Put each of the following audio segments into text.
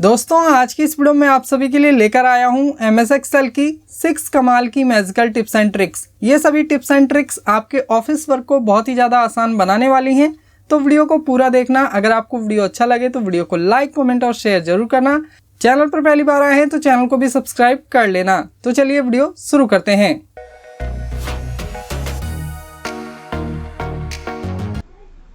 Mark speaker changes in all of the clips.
Speaker 1: दोस्तों आज की इस वीडियो में आप सभी के लिए लेकर आया हूं MS एक्सेल की 6 कमाल की मैजिकल टिप्स एंड ट्रिक्स। ये सभी टिप्स एंड ट्रिक्स आपके ऑफिस वर्क को बहुत ही ज़्यादा आसान बनाने वाली हैं, तो वीडियो को पूरा देखना। अगर आपको वीडियो अच्छा लगे तो वीडियो को लाइक, कमेंट और शेयर जरूर करना। चैनल पर पहली बार आए हैं तो चैनल को भी सब्सक्राइब कर लेना। तो चलिए वीडियो शुरू करते हैं।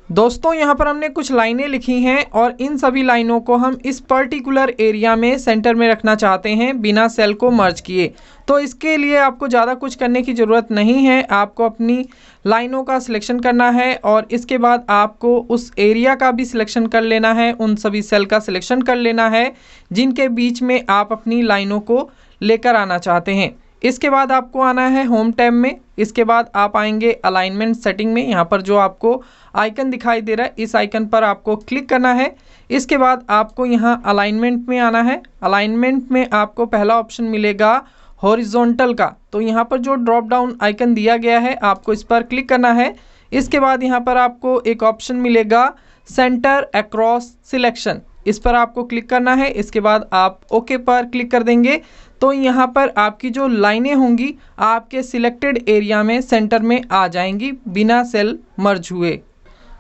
Speaker 1: दोस्तों यहाँ पर हमने कुछ लाइनें लिखी हैं और इन सभी लाइनों को हम इस पर्टिकुलर एरिया में सेंटर में रखना चाहते हैं बिना सेल को मर्ज किए। तो इसके लिए आपको ज़्यादा कुछ करने की ज़रूरत नहीं है। आपको अपनी लाइनों का सिलेक्शन करना है और इसके बाद आपको उस एरिया का भी सिलेक्शन कर लेना है, उन सभी सेल का सिलेक्शन कर लेना है जिनके बीच में आप अपनी लाइनों को लेकर आना चाहते हैं। इसके बाद आपको आना है होम टैब में। इसके बाद आप आएंगे अलाइनमेंट सेटिंग में। यहाँ पर जो आपको आइकन दिखाई दे रहा है इस आइकन पर आपको क्लिक करना है। इसके बाद आपको यहाँ अलाइनमेंट में आना है। अलाइनमेंट में आपको पहला ऑप्शन मिलेगा हॉरिजॉन्टल का, तो यहाँ पर जो ड्रॉप डाउन आइकन दिया गया है आपको इस पर क्लिक करना है। इसके बाद यहाँ पर आपको एक ऑप्शन मिलेगा सेंटर अक्रॉस सिलेक्शन, इस पर आपको क्लिक करना है। इसके बाद आप ओके पर क्लिक कर देंगे तो यहाँ पर आपकी जो लाइनें होंगी आपके सिलेक्टेड एरिया में सेंटर में आ जाएंगी बिना सेल मर्ज हुए।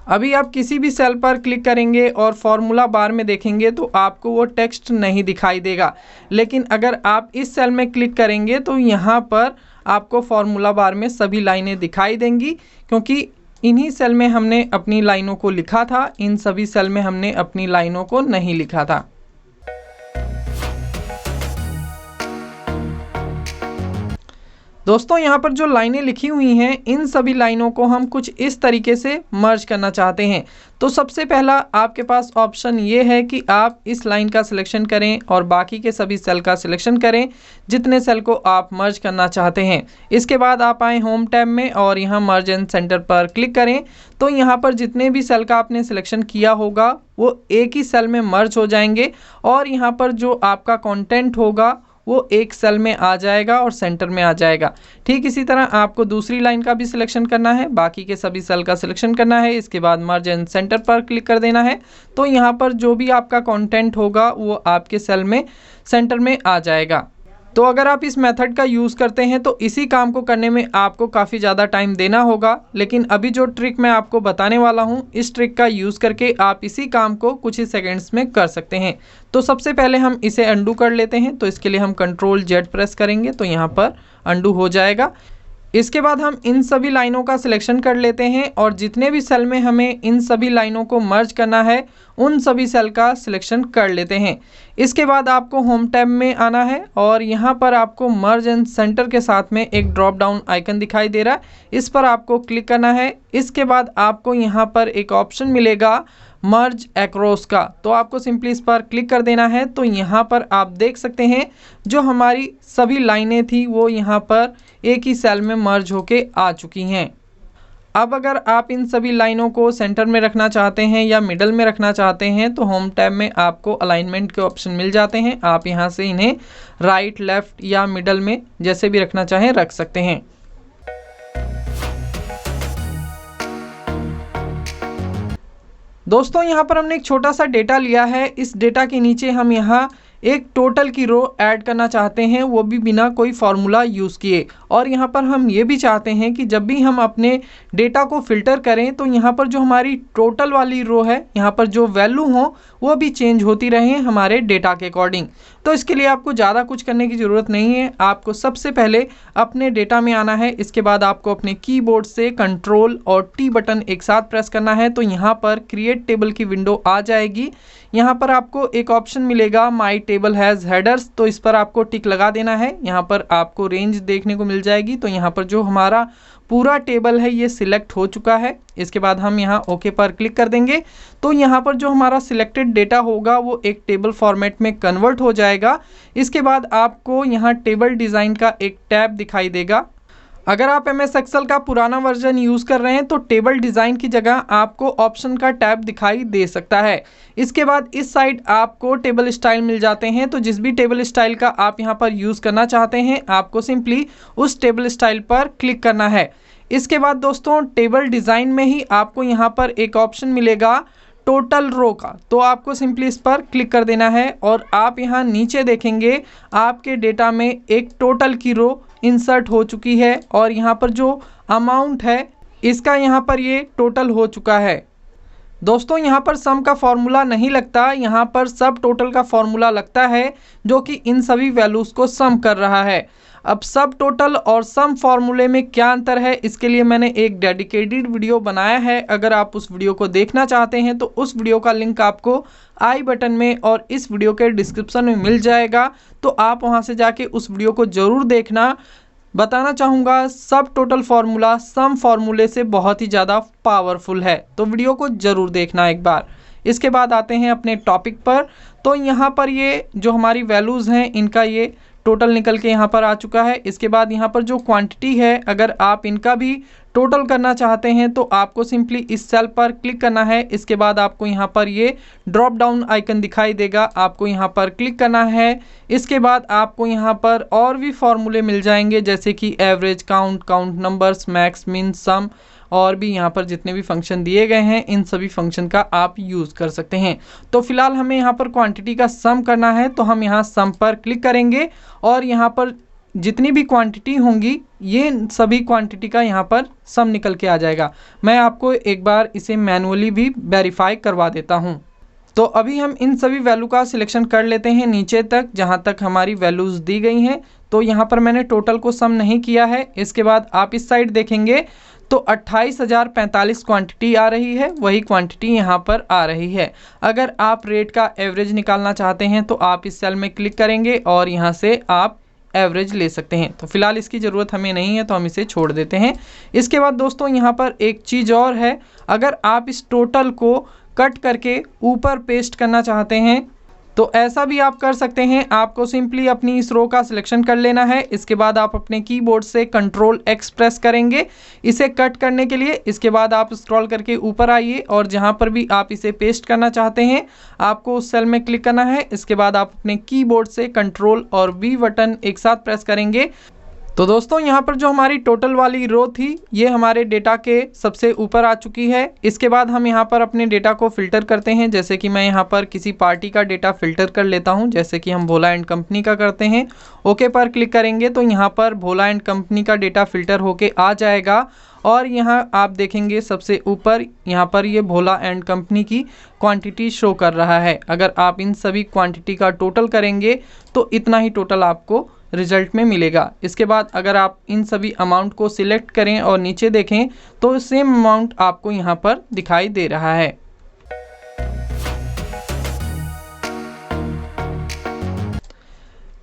Speaker 1: अभी आप किसी भी सेल पर क्लिक करेंगे और फॉर्मूला बार में देखेंगे तो आपको वो टेक्स्ट नहीं दिखाई देगा, लेकिन अगर आप इस सेल में क्लिक करेंगे तो यहाँ पर आपको फॉर्मूला बार में सभी लाइनें दिखाई देंगी, क्योंकि इन्हीं सेल में हमने अपनी लाइनों को लिखा था, इन सभी सेल में हमने अपनी लाइनों को नहीं लिखा था। दोस्तों यहाँ पर जो लाइनें लिखी हुई हैं इन सभी लाइनों को हम कुछ इस तरीके से मर्ज करना चाहते हैं। तो सबसे पहला आपके पास ऑप्शन ये है कि आप इस लाइन का सिलेक्शन करें और बाकी के सभी सेल का सिलेक्शन करें जितने सेल को आप मर्ज करना चाहते हैं। इसके बाद आप आएँ होम टैब में और यहाँ मर्ज एंड सेंटर पर क्लिक करें तो यहाँ पर जितने भी सेल का आपने सिलेक्शन किया होगा वो एक ही सेल में मर्ज हो जाएंगे और यहाँ पर जो आपका कंटेंट होगा वो एक सेल में आ जाएगा और सेंटर में आ जाएगा। ठीक इसी तरह आपको दूसरी लाइन का भी सिलेक्शन करना है, बाकी के सभी सेल का सिलेक्शन करना है। इसके बाद मर्ज एंड सेंटर पर क्लिक कर देना है तो यहाँ पर जो भी आपका कंटेंट होगा वो आपके सेल में सेंटर में आ जाएगा। तो अगर आप इस मेथड का यूज़ करते हैं तो इसी काम को करने में आपको काफ़ी ज़्यादा टाइम देना होगा, लेकिन अभी जो ट्रिक मैं आपको बताने वाला हूं इस ट्रिक का यूज़ करके आप इसी काम को कुछ ही सेकंड्स में कर सकते हैं। तो सबसे पहले हम इसे अंडू कर लेते हैं, तो इसके लिए हम Ctrl+Z प्रेस करेंगे तो यहाँ पर अंडू हो जाएगा। इसके बाद हम इन सभी लाइनों का सिलेक्शन कर लेते हैं और जितने भी सेल में हमें इन सभी लाइनों को मर्ज करना है उन सभी सेल का सिलेक्शन कर लेते हैं। इसके बाद आपको होम टैब में आना है और यहाँ पर आपको मर्ज एंड सेंटर के साथ में एक ड्रॉप डाउन आइकन दिखाई दे रहा है, इस पर आपको क्लिक करना है। इसके बाद आपको यहाँ पर एक ऑप्शन मिलेगा मर्ज अक्रॉस का, तो आपको सिंपली इस पर क्लिक कर देना है। तो यहाँ पर आप देख सकते हैं जो हमारी सभी लाइनें थी वो यहाँ पर एक ही सेल में मर्ज होके आ चुकी हैं। अब अगर आप इन सभी लाइनों को सेंटर में रखना चाहते हैं या मिडल में रखना चाहते हैं तो होम टैब में आपको अलाइनमेंट के ऑप्शन मिल जाते हैं। आप यहाँ से इन्हें राइट, लेफ्ट या मिडल में जैसे भी रखना चाहें रख सकते हैं। दोस्तों यहाँ पर हमने एक छोटा सा डेटा लिया है, इस डेटा के नीचे हम यहाँ एक टोटल की रो ऐड करना चाहते हैं, वो भी बिना कोई फार्मूला यूज़ किए। और यहाँ पर हम ये भी चाहते हैं कि जब भी हम अपने डेटा को फिल्टर करें तो यहाँ पर जो हमारी टोटल वाली रो है यहाँ पर जो वैल्यू हो वो भी चेंज होती रहे हमारे डेटा के अकॉर्डिंग। तो इसके लिए आपको ज़्यादा कुछ करने की ज़रूरत नहीं है। आपको सबसे पहले अपने डेटा में आना है। इसके बाद आपको अपने कीबोर्ड से Ctrl और T बटन एक साथ प्रेस करना है तो यहाँ पर क्रिएट टेबल की विंडो आ जाएगी। यहाँ पर आपको एक ऑप्शन मिलेगा माई टेबल हैज़ हेडर्स, तो इस पर आपको टिक लगा देना है। यहाँ पर आपको रेंज देखने को मिल जाएगी। तो यहाँ पर जो हमारा पूरा टेबल है ये सिलेक्ट हो चुका है। इसके बाद हम यहाँ ओके पर क्लिक कर देंगे तो यहाँ पर जो हमारा सिलेक्टेड डेटा होगा वो एक टेबल फॉर्मेट में कन्वर्ट हो जाएगा। इसके बाद आपको यहाँ टेबल डिज़ाइन का एक टैब दिखाई देगा। अगर आप MS एक्सेल का पुराना वर्जन यूज़ कर रहे हैं तो टेबल डिज़ाइन की जगह आपको ऑप्शन का टैब दिखाई दे सकता है। इसके बाद इस साइड आपको टेबल स्टाइल मिल जाते हैं, तो जिस भी टेबल स्टाइल का आप यहां पर यूज़ करना चाहते हैं आपको सिंपली उस टेबल स्टाइल पर क्लिक करना है। इसके बाद दोस्तों टेबल डिज़ाइन में ही आपको यहाँ पर एक ऑप्शन मिलेगा टोटल रो का, तो आपको सिंपली इस पर क्लिक कर देना है और आप यहाँ नीचे देखेंगे आपके डेटा में एक टोटल की रो इंसर्ट हो चुकी है और यहाँ पर जो अमाउंट है इसका यहाँ पर ये टोटल हो चुका है। दोस्तों यहाँ पर सम का फॉर्मूला नहीं लगता, यहाँ पर सब टोटल का फॉर्मूला लगता है जो कि इन सभी वैल्यूज़ को सम कर रहा है। अब सब टोटल और सम फॉर्मूले में क्या अंतर है, इसके लिए मैंने एक डेडिकेटेड वीडियो बनाया है। अगर आप उस वीडियो को देखना चाहते हैं तो उस वीडियो का लिंक आपको आई बटन में और इस वीडियो के डिस्क्रिप्शन में मिल जाएगा, तो आप वहां से जाके उस वीडियो को ज़रूर देखना। बताना चाहूँगा सब टोटल फार्मूला सम फार्मूले से बहुत ही ज़्यादा पावरफुल है, तो वीडियो को ज़रूर देखना एक बार। इसके बाद आते हैं अपने टॉपिक पर। तो यहाँ पर ये जो हमारी वैल्यूज़ हैं इनका ये टोटल निकल के यहाँ पर आ चुका है। इसके बाद यहाँ पर जो क्वांटिटी है अगर आप इनका भी टोटल करना चाहते हैं तो आपको सिंपली इस सेल पर क्लिक करना है। इसके बाद आपको यहाँ पर ये ड्रॉप डाउन आइकन दिखाई देगा, आपको यहाँ पर क्लिक करना है। इसके बाद आपको यहाँ पर और भी फॉर्मूले मिल जाएंगे जैसे कि average, count, count numbers, max, मिन, सम और भी यहाँ पर जितने भी फंक्शन दिए गए हैं इन सभी फंक्शन का आप यूज़ कर सकते हैं। तो फिलहाल हमें यहाँ पर क्वांटिटी का सम करना है, तो हम यहाँ सम पर क्लिक करेंगे और यहाँ पर जितनी भी क्वांटिटी होंगी ये सभी क्वांटिटी का यहाँ पर सम निकल के आ जाएगा। मैं आपको एक बार इसे मैनुअली भी वेरीफाई करवा देता हूँ। तो अभी हम इन सभी वैल्यू का सिलेक्शन कर लेते हैं नीचे तक जहाँ तक हमारी वैल्यूज़ दी गई हैं। तो यहाँ पर मैंने टोटल को सम नहीं किया है। इसके बाद आप इस साइड देखेंगे तो 28,045 क्वांटिटी आ रही है, वही क्वांटिटी यहाँ पर आ रही है। अगर आप रेट का एवरेज निकालना चाहते हैं तो आप इस सेल में क्लिक करेंगे और यहाँ से आप एवरेज ले सकते हैं। तो फिलहाल इसकी ज़रूरत हमें नहीं है तो हम इसे छोड़ देते हैं। इसके बाद दोस्तों यहाँ पर एक चीज़ और है, अगर आप इस टोटल को कट करके ऊपर पेस्ट करना चाहते हैं तो ऐसा भी आप कर सकते हैं। आपको सिंपली अपनी इस रो का सिलेक्शन कर लेना है। इसके बाद आप अपने कीबोर्ड से Ctrl+X प्रेस करेंगे इसे कट करने के लिए। इसके बाद आप स्क्रॉल करके ऊपर आइए और जहां पर भी आप इसे पेस्ट करना चाहते हैं आपको उस सेल में क्लिक करना है। इसके बाद आप अपने कीबोर्ड से Ctrl और V बटन एक साथ प्रेस करेंगे। तो दोस्तों यहाँ पर जो हमारी टोटल वाली रो थी ये हमारे डेटा के सबसे ऊपर आ चुकी है। इसके बाद हम यहाँ पर अपने डेटा को फ़िल्टर करते हैं, जैसे कि मैं यहाँ पर किसी पार्टी का डेटा फ़िल्टर कर लेता हूँ, जैसे कि हम भोला एंड कंपनी का करते हैं। ओके पर क्लिक करेंगे तो यहाँ पर भोला एंड कंपनी का डेटा फ़िल्टर होके आ जाएगा और यहाँ आप देखेंगे सबसे ऊपर यहाँ पर ये भोला एंड कंपनी की क्वांटिटी शो कर रहा है। अगर आप इन सभी क्वांटिटी का टोटल करेंगे तो इतना ही टोटल आपको रिजल्ट में मिलेगा। इसके बाद अगर आप इन सभी अमाउंट को सिलेक्ट करें और नीचे देखें तो सेम अमाउंट आपको यहाँ पर दिखाई दे रहा है।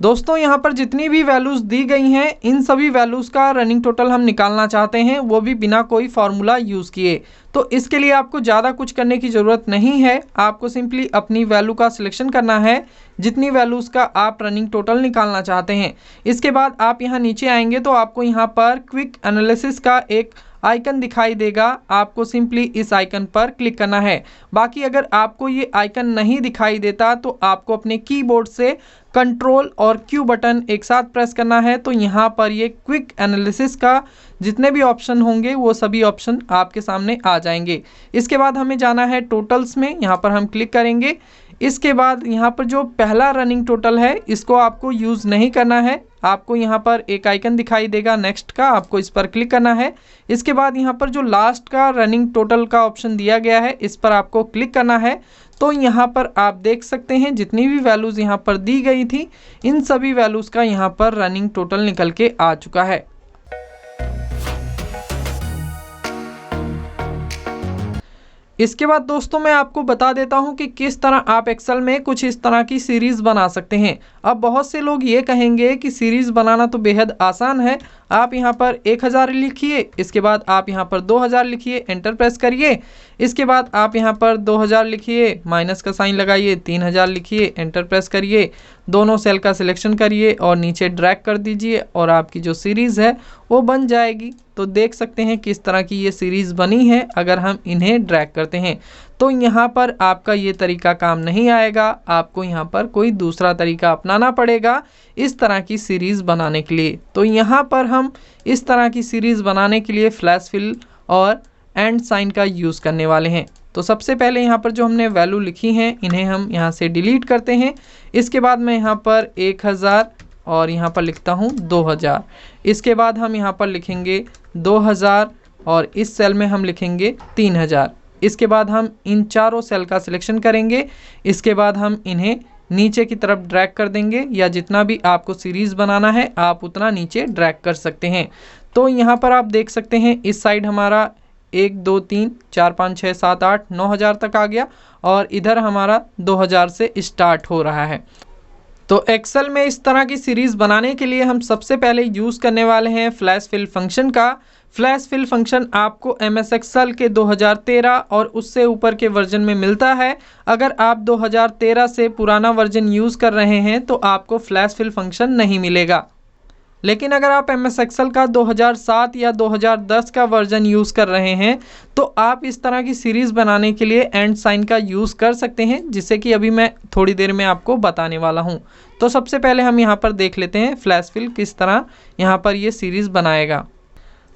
Speaker 1: दोस्तों यहाँ पर जितनी भी वैल्यूज़ दी गई हैं इन सभी वैल्यूज़ का रनिंग टोटल हम निकालना चाहते हैं, वो भी बिना कोई फार्मूला यूज़ किए। तो इसके लिए आपको ज़्यादा कुछ करने की ज़रूरत नहीं है, आपको सिंपली अपनी वैल्यू का सिलेक्शन करना है जितनी वैल्यूज़ का आप रनिंग टोटल निकालना चाहते हैं। इसके बाद आप यहाँ नीचे आएंगे तो आपको यहाँ पर क्विक एनालिसिस का एक आइकन दिखाई देगा, आपको सिंपली इस आइकन पर क्लिक करना है। बाकी अगर आपको ये आइकन नहीं दिखाई देता तो आपको अपने कीबोर्ड से Ctrl और Q बटन एक साथ प्रेस करना है। तो यहाँ पर ये क्विक एनालिसिस का जितने भी ऑप्शन होंगे वो सभी ऑप्शन आपके सामने आ जाएंगे। इसके बाद हमें जाना है टोटल्स में, यहाँ पर हम क्लिक करेंगे। इसके बाद यहाँ पर जो पहला रनिंग टोटल है इसको आपको यूज़ नहीं करना है, आपको यहाँ पर एक आइकन दिखाई देगा नेक्स्ट का, आपको इस पर क्लिक करना है। इसके बाद यहाँ पर जो लास्ट का रनिंग टोटल का ऑप्शन दिया गया है इस पर आपको क्लिक करना है। तो यहाँ पर आप देख सकते हैं जितनी भी वैल्यूज़ यहाँ पर दी गई थी इन सभी वैल्यूज़ का यहाँ पर रनिंग टोटल निकल के आ चुका है। इसके बाद दोस्तों मैं आपको बता देता हूं कि किस तरह आप एक्सेल में कुछ इस तरह की सीरीज़ बना सकते हैं। अब बहुत से लोग ये कहेंगे कि सीरीज़ बनाना तो बेहद आसान है, आप यहाँ पर 1000 लिखिए, इसके बाद आप यहाँ पर 2000 लिखिए, एंटर प्रेस करिए। इसके बाद आप यहाँ पर 2000 लिखिए, माइनस का साइन लगाइए, 3000 लिखिए, एंटर प्रेस करिए, दोनों सेल का सिलेक्शन करिए और नीचे ड्रैग कर दीजिए और आपकी जो सीरीज़ है वो बन जाएगी। तो देख सकते हैं किस तरह की ये सीरीज़ बनी है। अगर हम इन्हें ड्रैग करते हैं तो यहाँ पर आपका ये तरीका काम नहीं आएगा, आपको यहाँ पर कोई दूसरा तरीका अपनाना पड़ेगा इस तरह की सीरीज़ बनाने के लिए। तो यहाँ पर हम इस तरह की सीरीज़ बनाने के लिए फ्लैश फिल और एंड साइन का यूज़ करने वाले हैं। तो सबसे पहले यहाँ पर जो हमने वैल्यू लिखी हैं इन्हें हम यहाँ से डिलीट करते हैं। इसके बाद मैं यहाँ पर 1000 और यहाँ पर लिखता हूँ 2000। इसके बाद हम यहाँ पर लिखेंगे 2000 और इस सेल में हम लिखेंगे 3000। इसके बाद हम इन चारों सेल का सिलेक्शन करेंगे। इसके बाद हम इन्हें नीचे की तरफ ड्रैग कर देंगे, या जितना भी आपको सीरीज़ बनाना है आप उतना नीचे ड्रैग कर सकते हैं। तो यहाँ पर आप देख सकते हैं इस साइड हमारा 1 2 3 4 5 6 7 8 9000 तक आ गया और इधर हमारा 2000 से स्टार्ट हो रहा है। तो एक्सेल में इस तरह की सीरीज़ बनाने के लिए हम सबसे पहले यूज़ करने वाले हैं फ्लैश फिल फंक्शन का। फ्लैश फिल फंक्शन आपको MS एक्सेल के 2013 और उससे ऊपर के वर्जन में मिलता है। अगर आप 2013 से पुराना वर्जन यूज़ कर रहे हैं तो आपको फ्लैश फिल फंक्शन नहीं मिलेगा। लेकिन अगर आप MS एक्सेल का 2007 या 2010 का वर्जन यूज़ कर रहे हैं तो आप इस तरह की सीरीज़ बनाने के लिए एंड साइन का यूज़ कर सकते हैं, जिससे कि अभी मैं थोड़ी देर में आपको बताने वाला हूं। तो सबसे पहले हम यहां पर देख लेते हैं फ्लैश फिल किस तरह यहां पर ये सीरीज़ बनाएगा।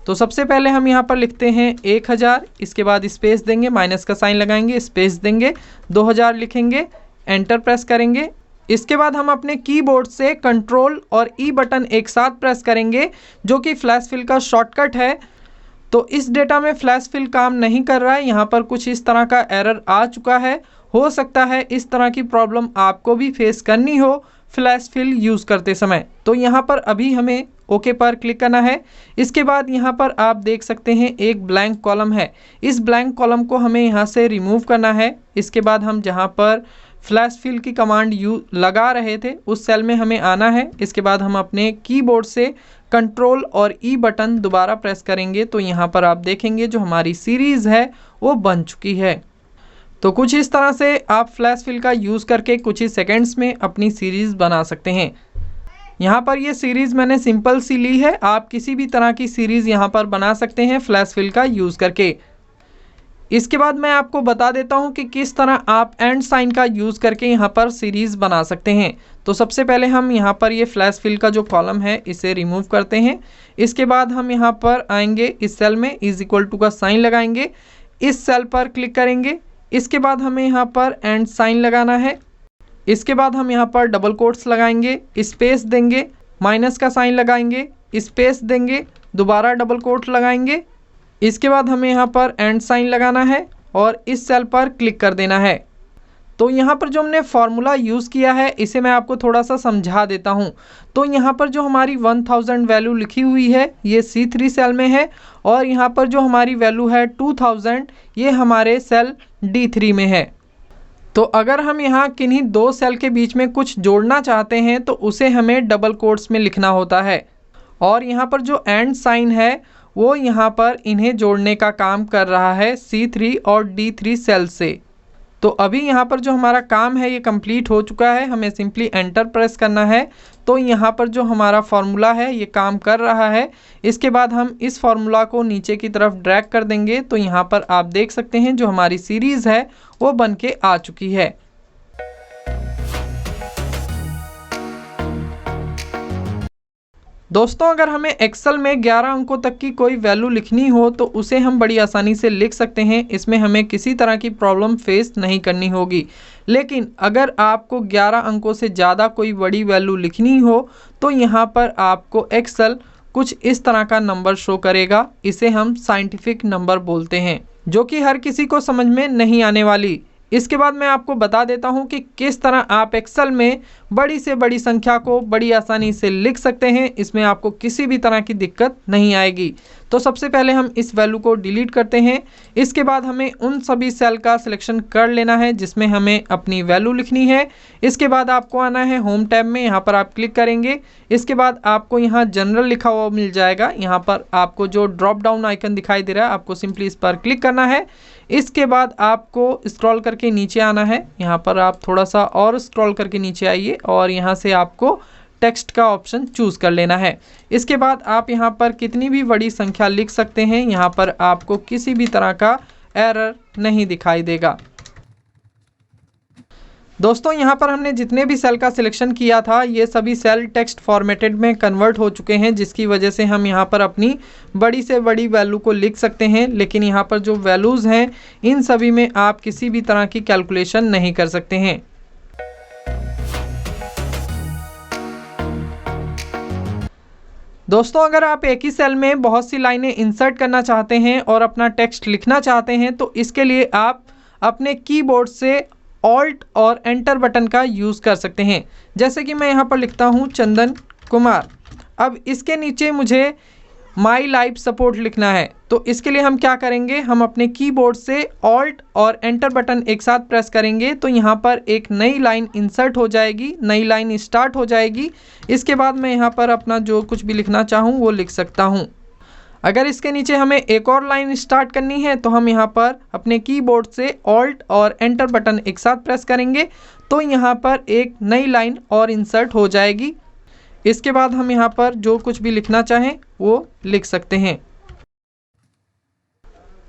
Speaker 1: तो सबसे पहले हम यहाँ पर लिखते हैं 1000, इसके बाद स्पेस देंगे, माइनस का साइन लगाएंगे, स्पेस देंगे, 2000 लिखेंगे, एंटर प्रेस करेंगे। इसके बाद हम अपने कीबोर्ड से कंट्रोल और ई बटन एक साथ प्रेस करेंगे, जो कि फ्लैश फिल का शॉर्टकट है। तो इस डेटा में फ्लैश फिल काम नहीं कर रहा है, यहाँ पर कुछ इस तरह का एरर आ चुका है। हो सकता है इस तरह की प्रॉब्लम आपको भी फेस करनी हो फ्लैश फिल यूज़ करते समय। तो यहाँ पर अभी हमें ओके पर क्लिक करना है। इसके बाद यहाँ पर आप देख सकते हैं एक ब्लैंक कॉलम है, इस ब्लैंक कॉलम को हमें यहाँ से रिमूव करना है। इसके बाद हम जहाँ पर फ्लैश फिल की कमांड लगा रहे थे उस सेल में हमें आना है। इसके बाद हम अपने कीबोर्ड से कंट्रोल और ई बटन दोबारा प्रेस करेंगे तो यहाँ पर आप देखेंगे जो हमारी सीरीज़ है वो बन चुकी है। तो कुछ इस तरह से आप फ्लैश फिल का यूज़ करके कुछ ही सेकेंड्स में अपनी सीरीज़ बना सकते हैं। यहाँ पर ये सीरीज़ मैंने सिंपल सी ली है, आप किसी भी तरह की सीरीज़ यहाँ पर बना सकते हैं फ्लैश फिल का यूज़ करके। इसके बाद मैं आपको बता देता हूँ कि किस तरह आप एंड साइन का यूज़ करके यहाँ पर सीरीज़ बना सकते हैं। तो सबसे पहले हम यहाँ पर ये फ्लैश फिल का जो कॉलम है इसे रिमूव करते हैं। इसके बाद हम यहाँ पर आएंगे, इस सेल में == का साइन लगाएंगे, इस सेल पर क्लिक करेंगे। इसके बाद हमें यहाँ पर एंड साइन लगाना है। इसके बाद हम यहाँ पर डबल कोट्स लगाएंगे, स्पेस देंगे, माइनस का साइन लगाएंगे, स्पेस देंगे, दोबारा डबल कोट लगाएंगे। इसके बाद हमें यहाँ पर एंड साइन लगाना है और इस सेल पर क्लिक कर देना है। तो यहाँ पर जो हमने फार्मूला यूज़ किया है इसे मैं आपको थोड़ा सा समझा देता हूँ। तो यहाँ पर जो हमारी 1000 वैल्यू लिखी हुई है ये C3 सेल में है और यहाँ पर जो हमारी वैल्यू है 2000 ये हमारे सेल D3 में है। तो अगर हम यहाँ किन्हीं दो सेल के बीच में कुछ जोड़ना चाहते हैं तो उसे हमें डबल कोट्स में लिखना होता है और यहाँ पर जो एंड साइन है वो यहाँ पर इन्हें जोड़ने का काम कर रहा है C3 और D3 सेल से। तो अभी यहाँ पर जो हमारा काम है ये कंप्लीट हो चुका है, हमें सिंपली एंटर प्रेस करना है। तो यहाँ पर जो हमारा फार्मूला है ये काम कर रहा है। इसके बाद हम इस फार्मूला को नीचे की तरफ ड्रैग कर देंगे तो यहाँ पर आप देख सकते हैं जो हमारी सीरीज़ है वो बन के आ चुकी है। दोस्तों अगर हमें एक्सेल में 11 अंकों तक की कोई वैल्यू लिखनी हो तो उसे हम बड़ी आसानी से लिख सकते हैं, इसमें हमें किसी तरह की प्रॉब्लम फेस नहीं करनी होगी। लेकिन अगर आपको 11 अंकों से ज़्यादा कोई बड़ी वैल्यू लिखनी हो तो यहाँ पर आपको एक्सेल कुछ इस तरह का नंबर शो करेगा, इसे हम साइंटिफिक नंबर बोलते हैं, जो कि हर किसी को समझ में नहीं आने वाली। इसके बाद मैं आपको बता देता हूं कि किस तरह आप एक्सेल में बड़ी से बड़ी संख्या को बड़ी आसानी से लिख सकते हैं, इसमें आपको किसी भी तरह की दिक्कत नहीं आएगी। तो सबसे पहले हम इस वैल्यू को डिलीट करते हैं। इसके बाद हमें उन सभी सेल का सिलेक्शन कर लेना है जिसमें हमें अपनी वैल्यू लिखनी है। इसके बाद आपको आना है होम टैब में, यहाँ पर आप क्लिक करेंगे। इसके बाद आपको यहाँ जनरल लिखा हुआ मिल जाएगा, यहाँ पर आपको जो ड्रॉप डाउन आइकन दिखाई दे रहा है आपको सिंपली इस पर क्लिक करना है। इसके बाद आपको स्क्रॉल करके नीचे आना है, यहाँ पर आप थोड़ा सा और स्क्रॉल करके नीचे आइए और यहाँ से आपको टेक्स्ट का ऑप्शन चूज़ कर लेना है। इसके बाद आप यहाँ पर कितनी भी बड़ी संख्या लिख सकते हैं, यहाँ पर आपको किसी भी तरह का एरर नहीं दिखाई देगा। दोस्तों यहाँ पर हमने जितने भी सेल का सिलेक्शन किया था ये सभी सेल टेक्स्ट फॉर्मेटेड में कन्वर्ट हो चुके हैं, जिसकी वजह से हम यहाँ पर अपनी बड़ी से बड़ी वैल्यू को लिख सकते हैं। लेकिन यहाँ पर जो वैल्यूज़ हैं इन सभी में आप किसी भी तरह की कैलकुलेशन नहीं कर सकते हैं। दोस्तों अगर आप एक ही सेल में बहुत सी लाइनें इंसर्ट करना चाहते हैं और अपना टेक्स्ट लिखना चाहते हैं तो इसके लिए आप अपने कीबोर्ड से ऑल्ट और एंटर बटन का यूज़ कर सकते हैं। जैसे कि मैं यहाँ पर लिखता हूँ चंदन कुमार। अब इसके नीचे मुझे माई लाइफ सपोर्ट लिखना है, तो इसके लिए हम क्या करेंगे, हम अपने कीबोर्ड से ऑल्ट और एंटर बटन एक साथ प्रेस करेंगे तो यहाँ पर एक नई लाइन इंसर्ट हो जाएगी, नई लाइन स्टार्ट हो जाएगी। इसके बाद मैं यहाँ पर अपना जो कुछ भी लिखना चाहूँ वो लिख सकता हूँ। अगर इसके नीचे हमें एक और लाइन स्टार्ट करनी है तो हम यहाँ पर अपने कीबोर्ड से ऑल्ट और एंटर बटन एक साथ प्रेस करेंगे तो यहाँ पर एक नई लाइन और इंसर्ट हो जाएगी। इसके बाद हम यहाँ पर जो कुछ भी लिखना चाहें वो लिख सकते हैं।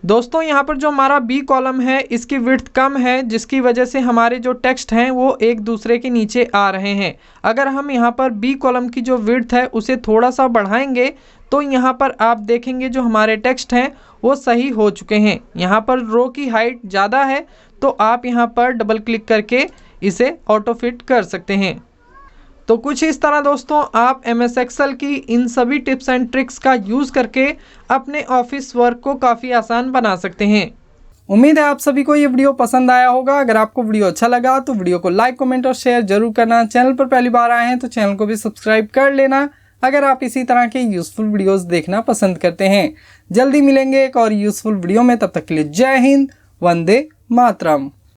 Speaker 1: दोस्तों यहाँ पर जो हमारा बी कॉलम है इसकी विड्थ कम है, जिसकी वजह से हमारे जो टेक्स्ट हैं वो एक दूसरे के नीचे आ रहे हैं। अगर हम यहाँ पर बी कॉलम की जो विड्थ है उसे थोड़ा सा बढ़ाएंगे तो यहाँ पर आप देखेंगे जो हमारे टेक्स्ट हैं वो सही हो चुके हैं। यहाँ पर रो की हाइट ज़्यादा है तो आप यहाँ पर डबल क्लिक करके इसे ऑटो फिट कर सकते हैं। तो कुछ इस तरह दोस्तों आप MS एक्सेल की इन सभी टिप्स एंड ट्रिक्स का यूज़ करके अपने ऑफिस वर्क को काफ़ी आसान बना सकते हैं। उम्मीद है आप सभी को ये वीडियो पसंद आया होगा। अगर आपको वीडियो अच्छा लगा तो वीडियो को लाइक, कमेंट और शेयर जरूर करना। चैनल पर पहली बार आए हैं तो चैनल को भी सब्सक्राइब कर लेना अगर आप इसी तरह के यूज़फुल वीडियोस देखना पसंद करते हैं। जल्दी मिलेंगे एक और यूज़फुल वीडियो में, तब तक के लिए जय हिंद, वंदे मातरम।